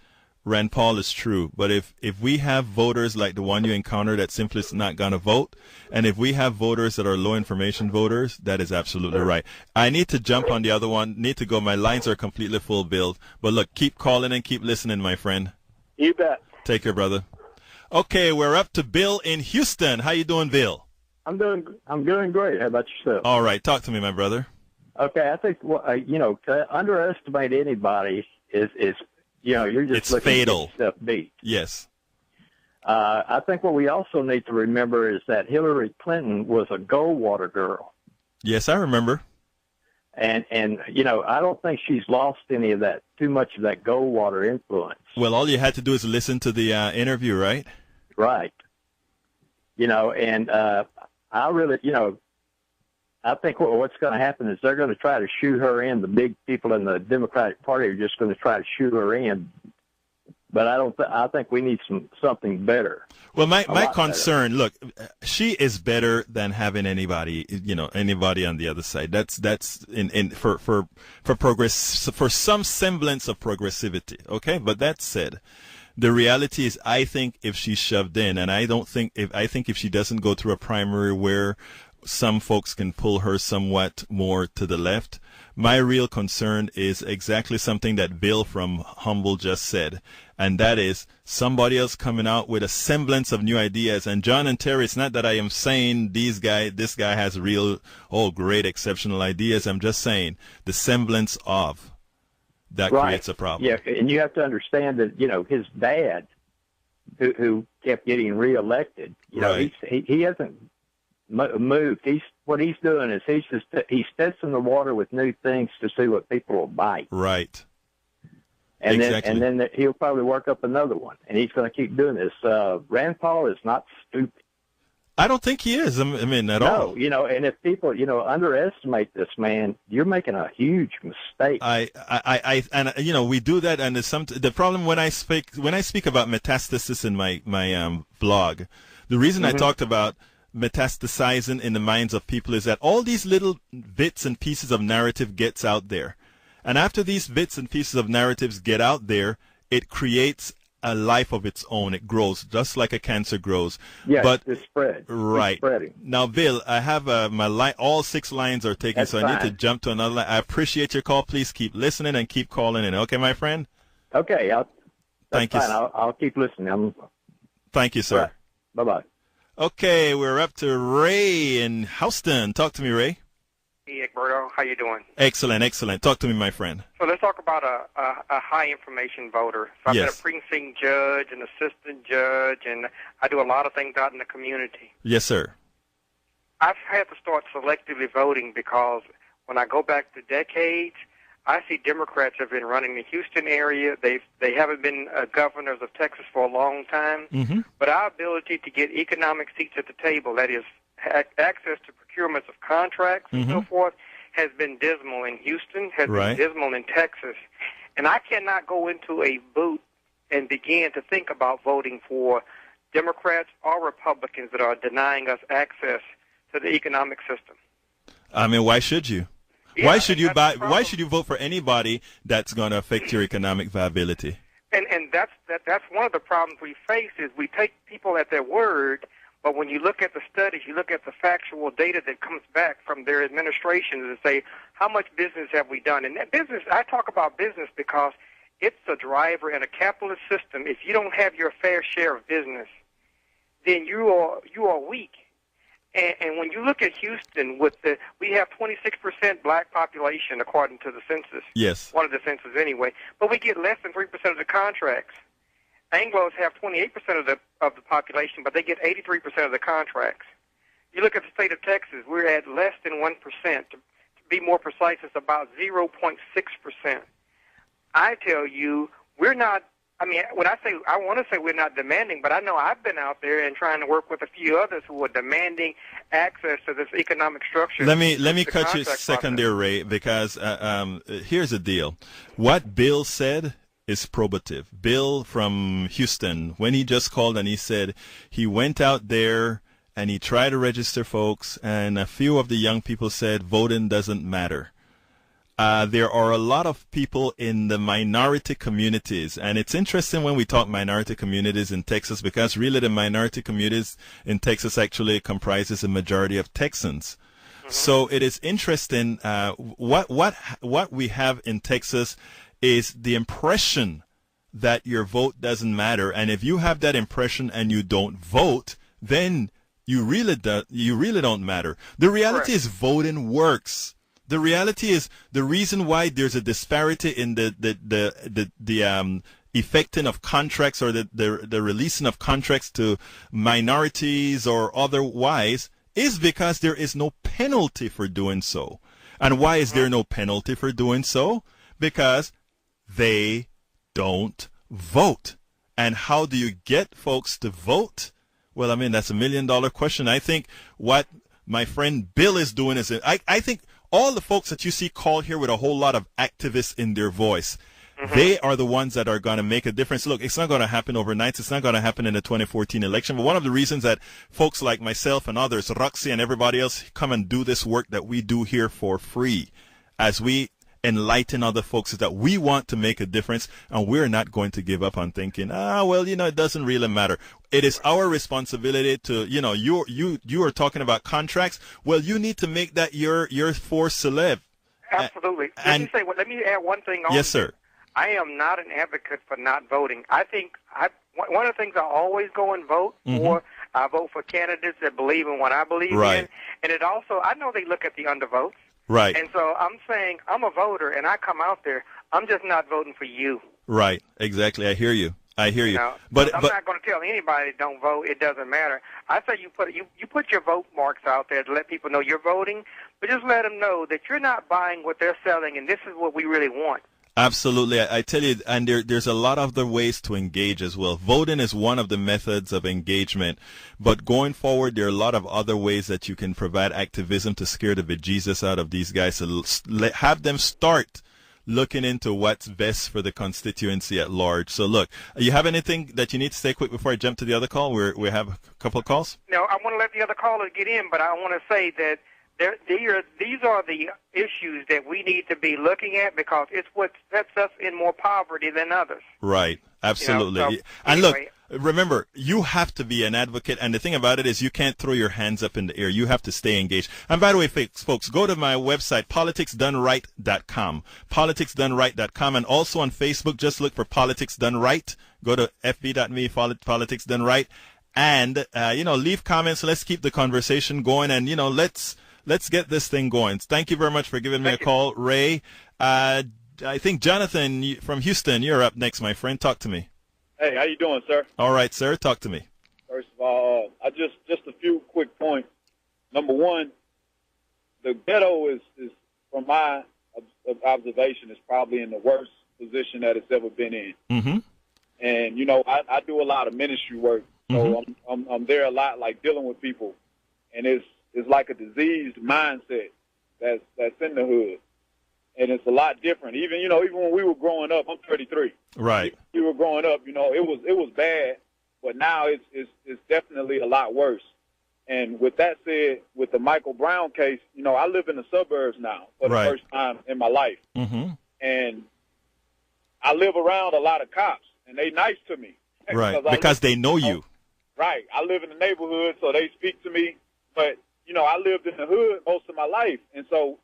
Rand Paul is true, but if we have voters like the one you encounter that simply is not going to vote, and if we have voters that are low information voters, that is absolutely right. I need to jump on the other one, need to go. My lines are completely full, Bill. But look, keep calling and keep listening, my friend. You bet. Take care, brother. Okay, we're up to Bill in Houston. How you doing, Bill? I'm doing great. How about yourself? All right, talk to me, my brother. Okay, I think to underestimate anybody is you're just it's looking fatal. To get yourself beat. Yes. I think what we also need to remember is that Hillary Clinton was a Goldwater girl. Yes, I remember. And I don't think she's lost any of that, too much of that Goldwater influence. Well, all you had to do is listen to the interview, right? Right. I really, I think what's going to happen is they're going to try to shoe her in. The big people in the Democratic Party are just going to try to shoe her in. But I think we need something better. Well, my concern, look, she is better than having anybody on the other side. That's for progress, for some semblance of progressivity. Okay. But that said, the reality is, I think if she's shoved in, and I think if she doesn't go through a primary where some folks can pull her somewhat more to the left, my real concern is exactly something that Bill from Humble just said, and that is somebody else coming out with a semblance of new ideas. And John and Terry, it's not that I am saying this guy has real, great, exceptional ideas. I'm just saying the semblance of that creates a problem. Yeah, and you have to understand that, his dad, who kept getting reelected, right. he hasn't moved. What he's doing is he's testing the water with new things to see what people will bite. Right. And exactly. then he'll probably work up another one, and he's going to keep doing this. Rand Paul is not stupid. I don't think he is. I mean, at all. No, and if people, underestimate this man, you're making a huge mistake. We do that, and the problem when I speak about metastasis in my blog, the reason I talked about metastasizing in the minds of people is that all these little bits and pieces of narrative gets out there. And after these bits and pieces of narratives get out there, it creates a life of its own. It grows just like a cancer grows. Yeah, but it spreads. Right. It's spreading. Now, Bill, I have my line. All 6 lines are taken, That's so fine. I need to jump to another line. I appreciate your call. Please keep listening and keep calling in. Okay, my friend? Okay. Thank you. I'll keep listening. Thank you, sir. Right. Bye-bye. Okay, we're up to Ray in Houston. Talk to me, Ray. Hey, Egberto. How you doing? Excellent, excellent. Talk to me, my friend. So let's talk about a high information voter. So I've been a precinct judge, an assistant judge, and I do a lot of things out in the community. Yes, sir. I've had to start selectively voting because when I go back to decades, I see Democrats have been running the Houston area. They haven't been governors of Texas for a long time. But our ability to get economic seats at the table, that is access to procurements of contracts and so forth, has been dismal in Houston, has been dismal in Texas. And I cannot go into a booth and begin to think about voting for Democrats or Republicans that are denying us access to the economic system. I mean, why should you? Yeah, why should you why should you vote for anybody that's going to affect your economic viability? And that's one of the problems we face is we take people at their word, but when you look at the studies, you look at the factual data that comes back from their administrations and say, how much business have we done? And that business, I talk about business because it's a driver in a capitalist system. If you don't have your fair share of business, then you are weak. And when you look at Houston, we have 26% black population according to the census. Yes. One of the census anyway. But we get less than 3% of the contracts. Anglos have 28% of the population, but they get 83% of the contracts. You look at the state of Texas, we're at less than 1%. To be more precise, it's about 0.6%. I tell you, we're not. I mean, when I want to say we're not demanding, but I know I've been out there and trying to work with a few others who are demanding access to this economic structure. Let me cut you a second there, Ray, because here's the deal. What Bill said is probative. Bill from Houston, when he just called and he said he went out there and he tried to register folks, and a few of the young people said voting doesn't matter. There are a lot of people in the minority communities, and it's interesting when we talk minority communities in Texas, because really the minority communities in Texas actually comprises a majority of Texans. Mm-hmm. So it is interesting. What we have in Texas is the impression that your vote doesn't matter, and if you have that impression and you don't vote, then you really don't matter. The reality is voting works. The reality is the reason why there's a disparity in the effecting of contracts or the releasing of contracts to minorities or otherwise is because there is no penalty for doing so. And why is there no penalty for doing so? Because they don't vote. And how do you get folks to vote? Well, I mean, that's $1 million question. I think what my friend Bill is doing is, I think all the folks that you see called here with a whole lot of activists in their voice, they are the ones that are going to make a difference. Look, it's not going to happen overnight. It's not going to happen in the 2014 election. But one of the reasons that folks like myself and others, Roxy and everybody else, come and do this work that we do here for free as we enlighten other folks is that we want to make a difference, and we're not going to give up on thinking, it doesn't really matter. It is our responsibility to, you are talking about contracts. Well, you need to make that your force to live. Absolutely. Let me add one thing on. Yes, sir. I am not an advocate for not voting. I think one of the things I always go and vote for, I vote for candidates that believe in what I believe in. And it also, I know they look at the undervotes. Right. And so I'm saying I'm a voter, and I come out there. I'm just not voting for you. Right. Exactly. I hear you. But I'm not going to tell anybody don't vote. It doesn't matter. I say you put your vote marks out there to let people know you're voting, but just let them know that you're not buying what they're selling, and this is what we really want. Absolutely. I tell you, and there's a lot of other ways to engage as well. Voting is one of the methods of engagement, but going forward, there are a lot of other ways that you can provide activism to scare the bejesus out of these guys, to have them start looking into what's best for the constituency at large. So look, you have anything that you need to say quick before I jump to the other call? We have a couple of calls. No, I want to let the other caller get in, but I want to say that these are the issues that we need to be looking at, because it's what sets us in more poverty than others. Right. Absolutely. And look, remember, you have to be an advocate. And the thing about it is you can't throw your hands up in the air. You have to stay engaged. And by the way, folks, go to my website, politicsdoneright.com, politicsdoneright.com. And also on Facebook, just look for Politics Done Right. Go to fb.me, Politics Done Right. And, leave comments. Let's keep the conversation going. And, let's get this thing going. Thank you very much for giving me a call, Ray. I think Jonathan from Houston, you're up next, my friend. Talk to me. Hey, how you doing, sir? All right, sir. Talk to me. First of all, I just a few quick points. Number one, the ghetto is from my observation, is probably in the worst position that it's ever been in. Mm-hmm. And I do a lot of ministry work, so I'm there a lot, like dealing with people, and it's like a diseased mindset that's in the hood. And it's a lot different. Even when we were growing up, I'm 33. Right. We were growing up, it was bad, but now it's definitely a lot worse. And with that said, with the Michael Brown case, I live in the suburbs now for the first time in my life. Mm-hmm. And I live around a lot of cops, and they nice to me. Right, because they know you. Right. I live in the neighborhood, so they speak to me. But, I lived in the hood most of my life. And so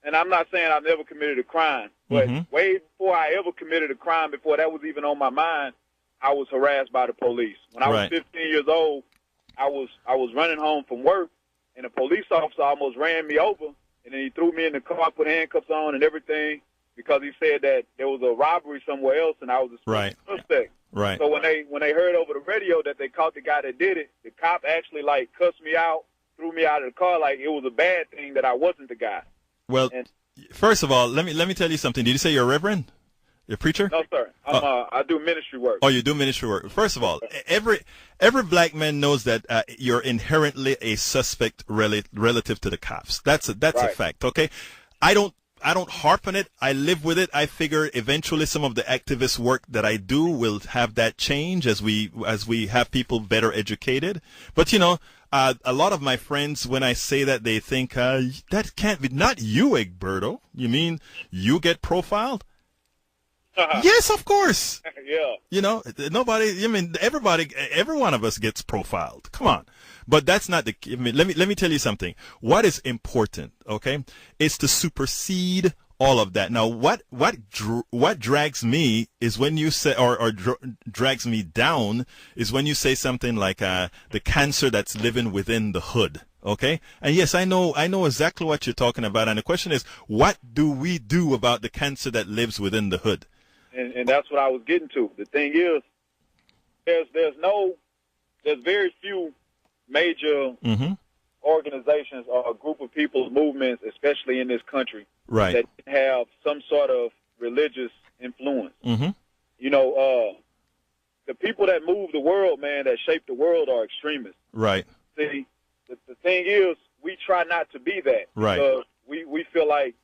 and I'm not saying I've never committed a crime, but way before I ever committed a crime, before that was even on my mind, I was harassed by the police. When I was 15 years old, I was running home from work, and a police officer almost ran me over, and then he threw me in the car, put handcuffs on and everything, because he said that there was a robbery somewhere else, and I was a suspect. Right. So when they heard over the radio that they caught the guy that did it, the cop actually like cussed me out, threw me out of the car, like it was a bad thing that I wasn't the guy. Well, first of all, let me tell you something. Did you say you're a reverend? You're a preacher? No, sir. I do ministry work. Oh, you do ministry work. First of all, every black man knows that you're inherently a suspect relative to the cops. That's a fact. Okay, I don't harp on it. I live with it. I figure eventually some of the activist work that I do will have that change as we have people better educated. But a lot of my friends, when I say that, they think that can't be. Not you, Egberto. You mean you get profiled? Yes, of course. Yeah. Nobody. I mean, every one of us gets profiled. Come on. But that's not the. I mean, let me tell you something. What is important, okay, is to supersede all of that. Now, what drags me is when you say, or drags me down is when you say something like the cancer that's living within the hood. Okay, and yes, I know exactly what you're talking about. And the question is, what do we do about the cancer that lives within the hood? And that's what I was getting to. The thing is, there's very few major organizations or a group of people, movements, especially in this country, that have some sort of religious influence. The people that move the world, man, that shape the world are extremists. Right. See, the thing is, we try not to be that. Right. Because we feel like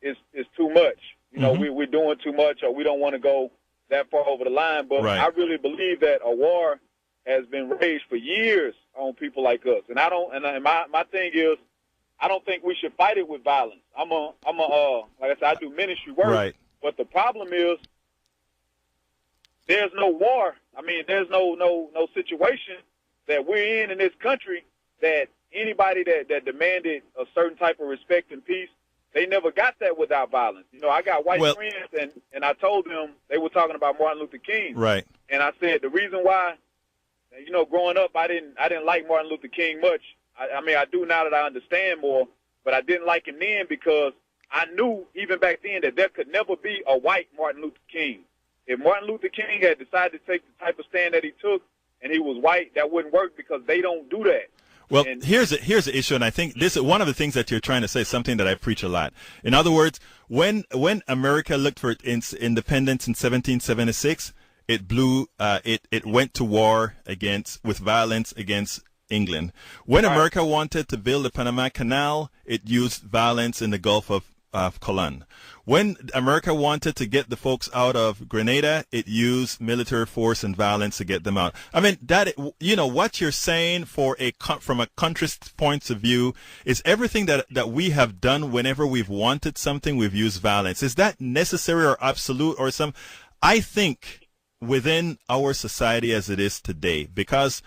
it's too much. We're doing too much, or we don't want to go that far over the line. But I really believe that a war has been raged for years on people like us. And my thing is, I don't think we should fight it with violence. I'm like I said, I do ministry work. Right. But the problem is, there's no war. I mean, there's no situation that we're in this country that anybody that demanded a certain type of respect and peace, they never got that without violence. I got white friends, and I told them, they were talking about Martin Luther King. Right. And I said, the reason why, growing up, I didn't like Martin Luther King much. I mean, I do now that I understand more, but I didn't like him then because I knew even back then that there could never be a white Martin Luther King. If Martin Luther King had decided to take the type of stand that he took and he was white, that wouldn't work because they don't do that. Well, here's the issue, and I think this is one of the things that you're trying to say, something that I preach a lot. In other words, when America looked for its independence in 1776, it went to war with violence against England. When America wanted to build the Panama Canal, it used violence in the Gulf of Colon. When America wanted to get the folks out of Grenada, it used military force and violence to get them out. I mean, what you're saying from a country's point of view is everything that we have done whenever we've wanted something, we've used violence. Is that necessary or absolute or some? I think within our society as it is today, because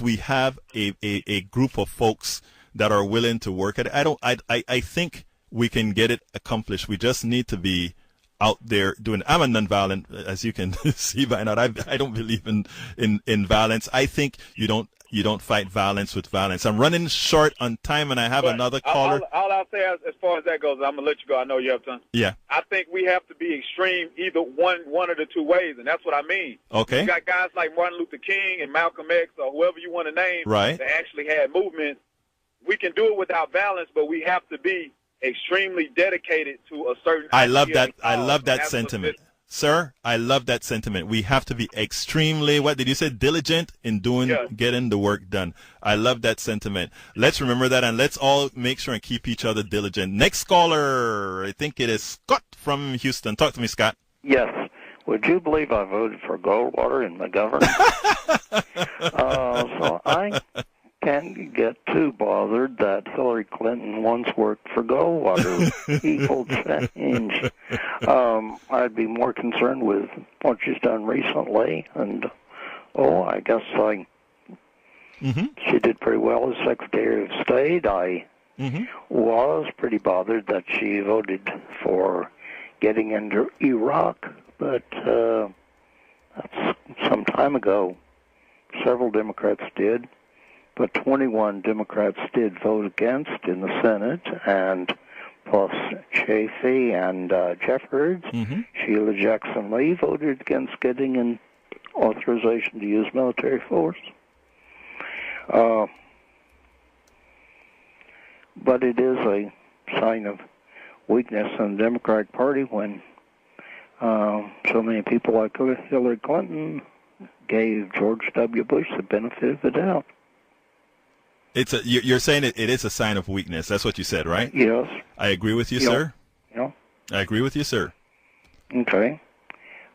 we have a group of folks that are willing to work at it, I think we can get it accomplished. We just need to be out there doing. I'm a nonviolent, as you can see by now. I don't believe in violence. I think you don't fight violence with violence. I'm running short on time, and I have another caller. All I'll say as far as that goes, I'm gonna let you go. I know you have time. Yeah. I think we have to be extreme either one of the two ways, and that's what I mean. Okay. You got guys like Martin Luther King and Malcolm X or whoever you want to name that actually had movements. We can do it without violence, but we have to be extremely dedicated to a certain. I love that sentiment, sir. I love that sentiment. We have to be extremely, what did you say, diligent in getting the work done. I love that sentiment. Let's remember that, and let's all make sure and keep each other diligent. Next caller, I think it is Scott from Houston. Talk to me, Scott. Yes. Would you believe I voted for Goldwater in McGovern? So I can't get too bothered that Hillary Clinton once worked for Goldwater. People change. I'd be more concerned with what she's done recently, and I guess she did pretty well as Secretary of State. I was pretty bothered that she voted for getting into Iraq, but that's some time ago. Several Democrats did, but 21 Democrats did vote against in the Senate, and plus Chafee and Jeffords, Sheila Jackson-Lee voted against getting an authorization to use military force. But it is a sign of weakness in the Democratic Party when so many people like Hillary Clinton gave George W. Bush the benefit of the doubt. You're saying it is a sign of weakness. That's what you said, right? Yes. I agree with you, sir. Yeah. I agree with you, sir. Okay.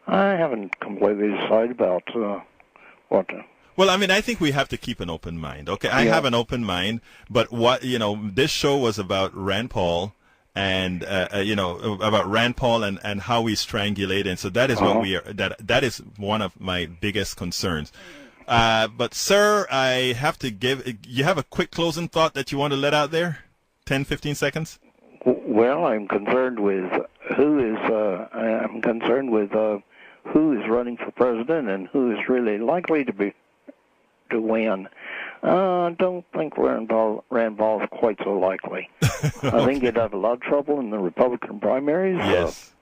I haven't completely decided about what to... Well, I mean, I think we have to keep an open mind. Okay, I have an open mind, but this show was about Rand Paul and about Rand Paul and how we strangulate, and so that is what we are. That is one of my biggest concerns. But sir, I have to you have a quick closing thought that you want to let out there? 10, 15 seconds? Well, I'm concerned with who is running for president and who is really likely to win. I don't think Rand Paul is quite so likely. Okay. I think he'd have a lot of trouble in the Republican primaries. Yes.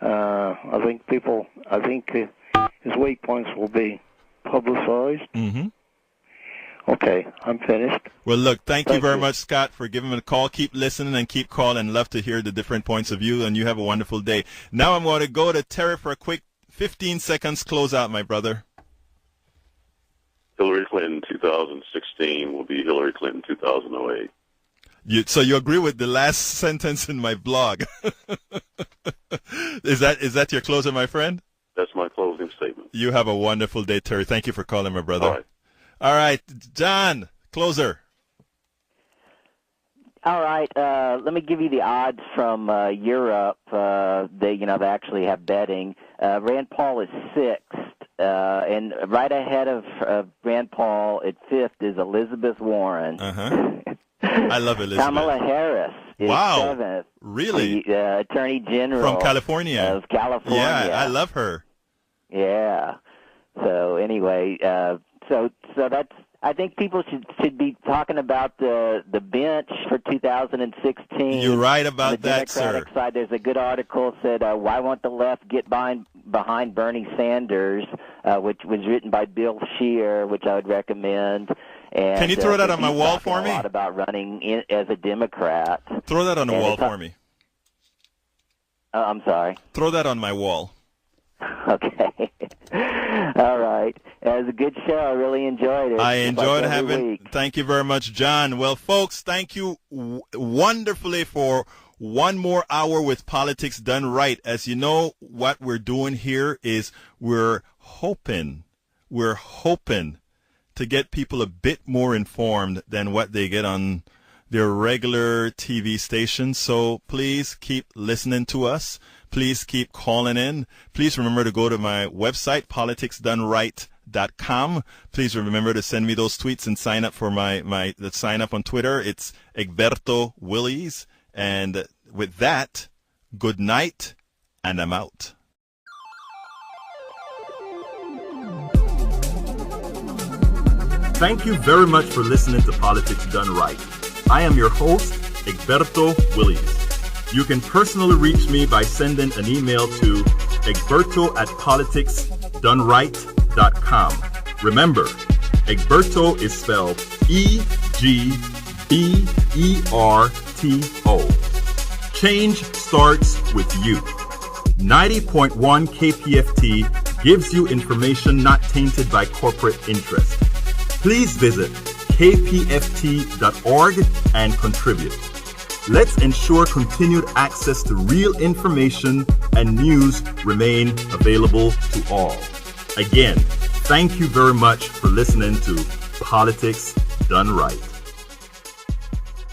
I think his weak points will be publicized. Okay, I'm finished. Well, look, thank you very much, Scott, for giving me a call. Keep listening and keep calling. Love to hear the different points of view, and you have a wonderful day. Now I'm going to go to Terry for a quick 15 seconds close out, my brother. Hillary Clinton 2016 will be Hillary Clinton 2008. So you agree with the last sentence in my blog? Is that your closer, my friend? That's my closing statement. You have a wonderful day, Terry. Thank you for calling, my brother. All right, John, closer. All right, let me give you the odds from Europe. They actually have betting. Rand Paul is sixth, and right ahead of Rand Paul at fifth is Elizabeth Warren. I love Elizabeth. Kamala Harris is seventh. Really? The Attorney General from California. Of California. Yeah, I love her. Yeah. So anyway, so that's. I think people should be talking about the bench for 2016. You're right about that, sir. On the Democratic side, there's a good article said, "Why won't the left get behind Bernie Sanders?" Which was written by Bill Scheer, which I would recommend. And, can you throw that on my wall for me? A lot about running as a Democrat. Throw that on the wall for me. I'm sorry. Throw that on my wall. Okay. All right. It was a good show. I really enjoyed it. I enjoyed having. Thank you very much, John. Well, folks, thank you wonderfully for one more hour with Politics Done Right. As you know, what we're doing here is we're hoping to get people a bit more informed than what they get on their regular TV stations. So please keep listening to us. Please keep calling in. Please remember to go to my website, politicsdoneright.com. Please remember to send me those tweets and sign up for my sign up on Twitter. It's Egberto Willies. And with that, good night, and I'm out. Thank you very much for listening to Politics Done Right. I am your host, Egberto Willies. You can personally reach me by sending an email to egberto@politicsdoneright.com. Remember, Egberto is spelled E-G-B-E-R-T-O. Change starts with you. 90.1 KPFT gives you information not tainted by corporate interest. Please visit kpft.org and contribute. Let's ensure continued access to real information and news remain available to all. Again, thank you very much for listening to Politics Done Right.